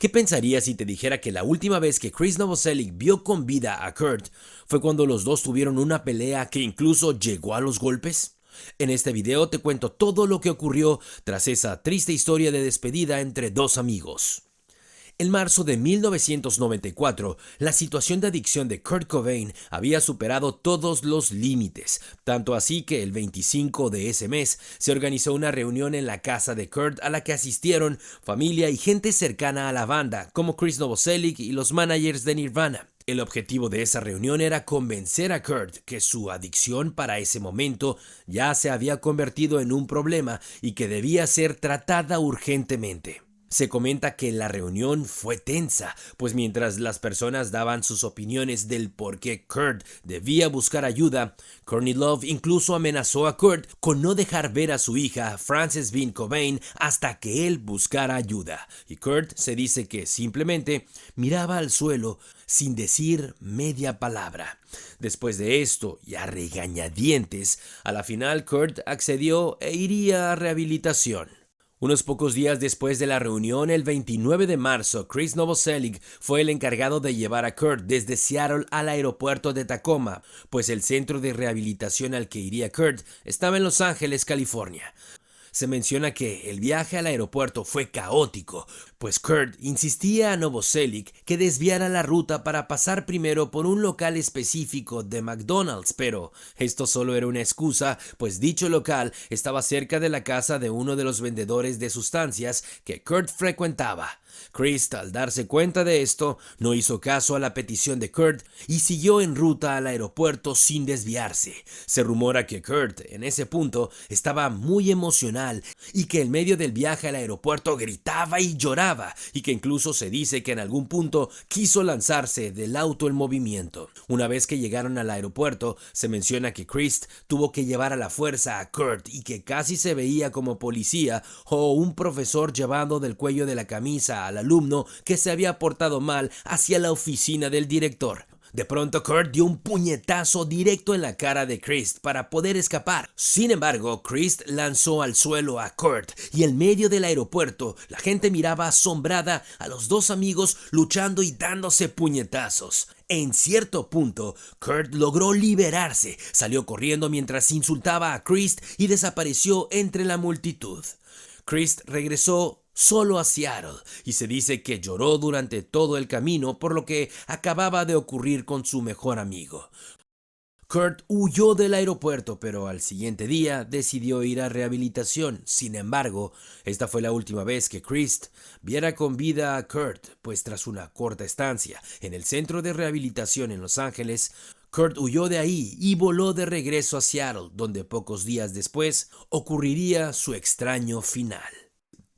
¿Qué pensarías si te dijera que la última vez que Chris Novoselic vio con vida a Kurt fue cuando los dos tuvieron una pelea que incluso llegó a los golpes? En este video te cuento todo lo que ocurrió tras esa triste historia de despedida entre dos amigos. En marzo de 1994, la situación de adicción de Kurt Cobain había superado todos los límites, tanto así que el 25 de ese mes se organizó una reunión en la casa de Kurt a la que asistieron familia y gente cercana a la banda, como Chris Novoselic y los managers de Nirvana. El objetivo de esa reunión era convencer a Kurt que su adicción para ese momento ya se había convertido en un problema y que debía ser tratada urgentemente. Se comenta que la reunión fue tensa, pues mientras las personas daban sus opiniones del por qué Kurt debía buscar ayuda, Courtney Love incluso amenazó a Kurt con no dejar ver a su hija, Frances Bean Cobain, hasta que él buscara ayuda. Y Kurt se dice que simplemente miraba al suelo sin decir media palabra. Después de esto, y a regañadientes, a la final Kurt accedió e iría a rehabilitación. Unos pocos días después de la reunión, el 29 de marzo, Chris Novoselic fue el encargado de llevar a Kurt desde Seattle al aeropuerto de Tacoma, pues el centro de rehabilitación al que iría Kurt estaba en Los Ángeles, California. Se menciona que el viaje al aeropuerto fue caótico, pues Kurt insistía a Novoselic que desviara la ruta para pasar primero por un local específico de McDonald's, pero esto solo era una excusa, pues dicho local estaba cerca de la casa de uno de los vendedores de sustancias que Kurt frecuentaba. Chris, al darse cuenta de esto, no hizo caso a la petición de Kurt y siguió en ruta al aeropuerto sin desviarse. Se rumora que Kurt, en ese punto, estaba muy emocional y que en medio del viaje al aeropuerto gritaba y lloraba, y que incluso se dice que en algún punto quiso lanzarse del auto en movimiento. Una vez que llegaron al aeropuerto, se menciona que Chris tuvo que llevar a la fuerza a Kurt y que casi se veía como policía o un profesor llevando del cuello de la camisa al alumno que se había portado mal hacia la oficina del director. De pronto Kurt dio un puñetazo directo en la cara de Chris para poder escapar. Sin embargo, Chris lanzó al suelo a Kurt y en medio del aeropuerto la gente miraba asombrada a los dos amigos luchando y dándose puñetazos. En cierto punto, Kurt logró liberarse, salió corriendo mientras insultaba a Chris y desapareció entre la multitud. Chris regresó solo a Seattle y se dice que lloró durante todo el camino por lo que acababa de ocurrir con su mejor amigo. Kurt huyó del aeropuerto, pero al siguiente día decidió ir a rehabilitación. Sin embargo, esta fue la última vez que Chris viera con vida a Kurt, pues tras una corta estancia en el centro de rehabilitación en Los Ángeles, Kurt huyó de ahí y voló de regreso a Seattle, donde pocos días después ocurriría su extraño final.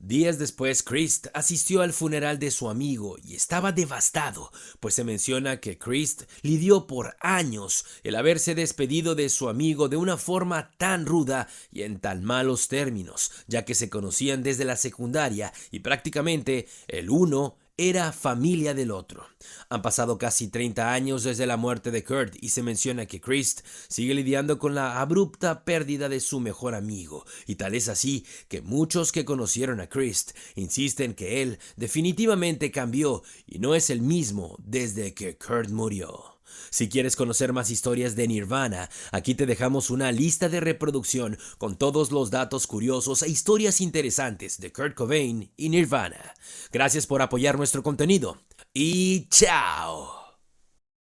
Días después, Chris asistió al funeral de su amigo y estaba devastado, pues se menciona que Chris lidió por años el haberse despedido de su amigo de una forma tan ruda y en tan malos términos, ya que se conocían desde la secundaria y prácticamente el uno era familia del otro. Han pasado casi 30 años desde la muerte de Kurt y se menciona que Chris sigue lidiando con la abrupta pérdida de su mejor amigo, y tal es así que muchos que conocieron a Chris insisten que él definitivamente cambió y no es el mismo desde que Kurt murió. Si quieres conocer más historias de Nirvana, aquí te dejamos una lista de reproducción con todos los datos curiosos e historias interesantes de Kurt Cobain y Nirvana. Gracias por apoyar nuestro contenido y ¡chao!